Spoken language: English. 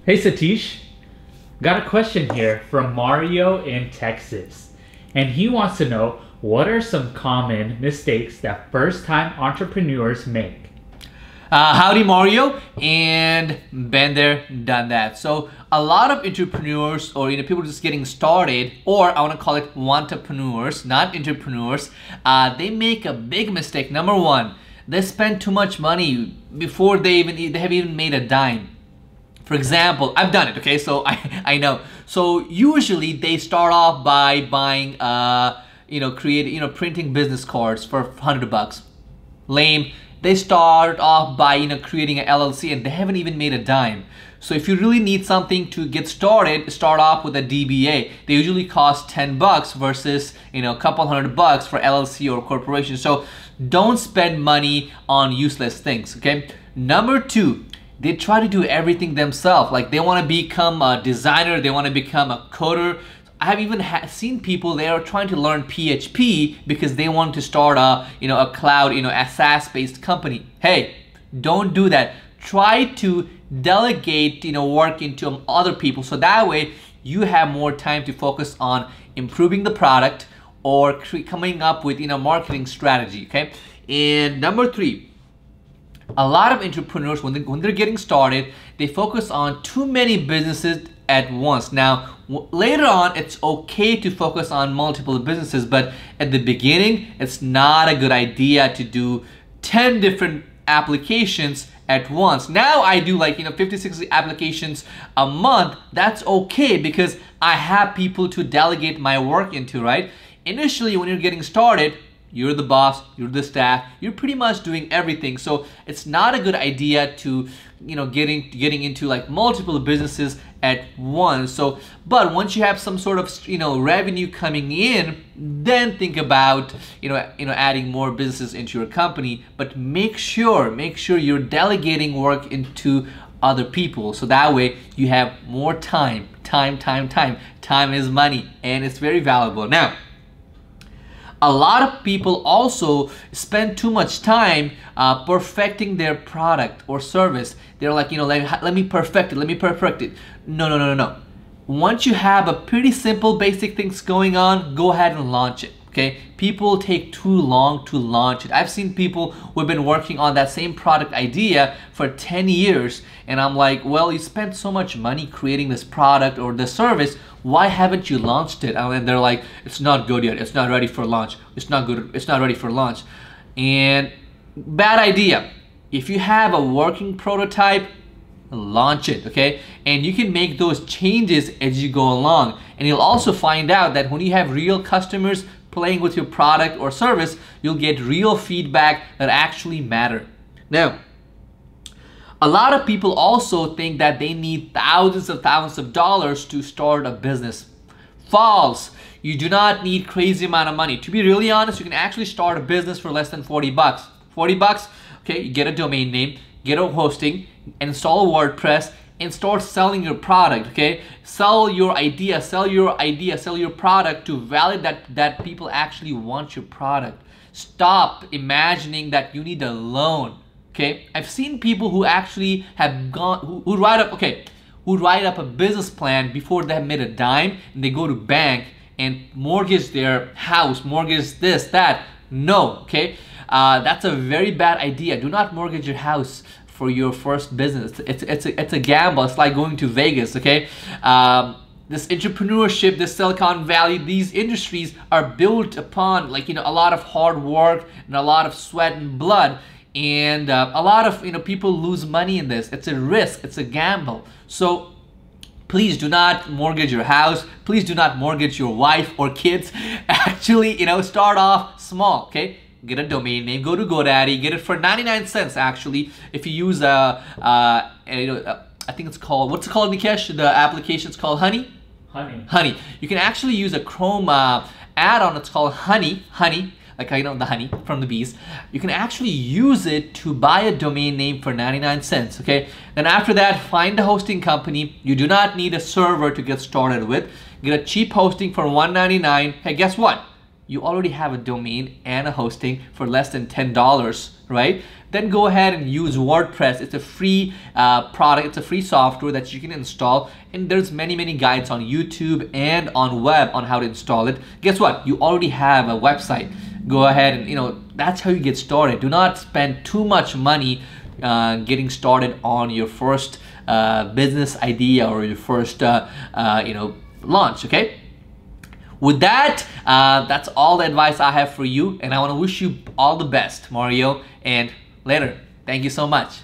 Hey Satish, got a question here from Mario in Texas. And he wants to know what are some common mistakes that first time entrepreneurs make? Howdy Mario, and been there, done that. So a lot of entrepreneurs or people just getting started, or I want to call it entrepreneurs, not entrepreneurs, they make a big mistake. Number one, they spend too much money before they have even made a dime. For example, I've done it, okay? So I know. So usually they start off by buying, printing business cards for $100. Lame. They start off by, creating an LLC and they haven't even made a dime. So if you really need something to get started, start off with a DBA. They usually cost $10 versus, a couple $100 for LLC or corporation. So don't spend money on useless things, okay? Number two, they try to do everything themselves. Like they want to become a designer, they want to become a coder. I have even seen people, they are trying to learn PHP because they want to start a cloud, a SaaS-based company. Hey, don't do that. Try to delegate, work into other people, so that way you have more time to focus on improving the product or coming up with, marketing strategy. Okay. And number three, a lot of entrepreneurs, when they're getting started, they focus on too many businesses at once. Now, later on, it's okay to focus on multiple businesses, but at the beginning, it's not a good idea to do 10 different applications at once. Now I do 50, 60 applications a month. That's okay because I have people to delegate my work into, right? Initially, when you're getting started, you're the boss, you're the staff, you're pretty much doing everything. So it's not a good idea to, getting into multiple businesses at once. So, but once you have some sort of, revenue coming in, then think about, adding more businesses into your company. But make sure you're delegating work into other people. So that way you have more time. Time is money and it's very valuable. Now, a lot of people also spend too much time perfecting their product or service. They're like, let me perfect it. No. Once you have a pretty simple basic things going on, go ahead and launch it. Okay, people take too long to launch it. I've seen people who have been working on that same product idea for 10 years and I'm like, well, you spent so much money creating this product or this service, why haven't you launched it? And they're like, it's not good yet, it's not ready for launch, it's not ready for launch. And bad idea. If you have a working prototype, launch it, okay? And you can make those changes as you go along. And you'll also find out that when you have real customers playing with your product or service, you'll get real feedback that actually matter. Now, a lot of people also think that they need thousands of dollars to start a business. False. You do not need crazy amount of money. To be really honest, you can actually start a business for less than 40 bucks. 40 bucks, okay, you get a domain name, get a hosting, install WordPress, and start selling your product, okay? Sell your idea, sell your product to validate that people actually want your product. Stop imagining that you need a loan, okay? I've seen people who actually have gone, who write up a business plan before they have made a dime, and they go to bank and mortgage their house, mortgage this, that. No, okay? That's a very bad idea. Do not mortgage your house for your first business. It's a gamble. It's like going to Vegas, okay? This entrepreneurship, this Silicon Valley, these industries are built upon a lot of hard work and a lot of sweat and blood, and a lot of people lose money in this. It's a risk, it's a gamble. So please do not mortgage your house. Please do not mortgage your wife or kids. Actually, start off small, okay? Get a domain name, go to GoDaddy, get it for 99 cents actually. If you use I think it's called, what's it called, Nikesh? The application's called Honey? Honey. You can actually use a Chrome add-on, it's called Honey, like the honey from the bees. You can actually use it to buy a domain name for 99 cents, okay? Then after that, find a hosting company. You do not need a server to get started with. Get a cheap hosting for $1.99. Hey, guess what? You already have a domain and a hosting for less than $10, right? then go ahead and use WordPress. It's a free product. It's a free software that you can install, and there's many guides on YouTube and on web on how to install it. Guess what? You already have a website. Go ahead and that's how you get started. Do not spend too much money getting started on your first business idea or your first launch. Okay, with that, that's all the advice I have for you, and I want to wish you all the best, Mario, and later. Thank you so much.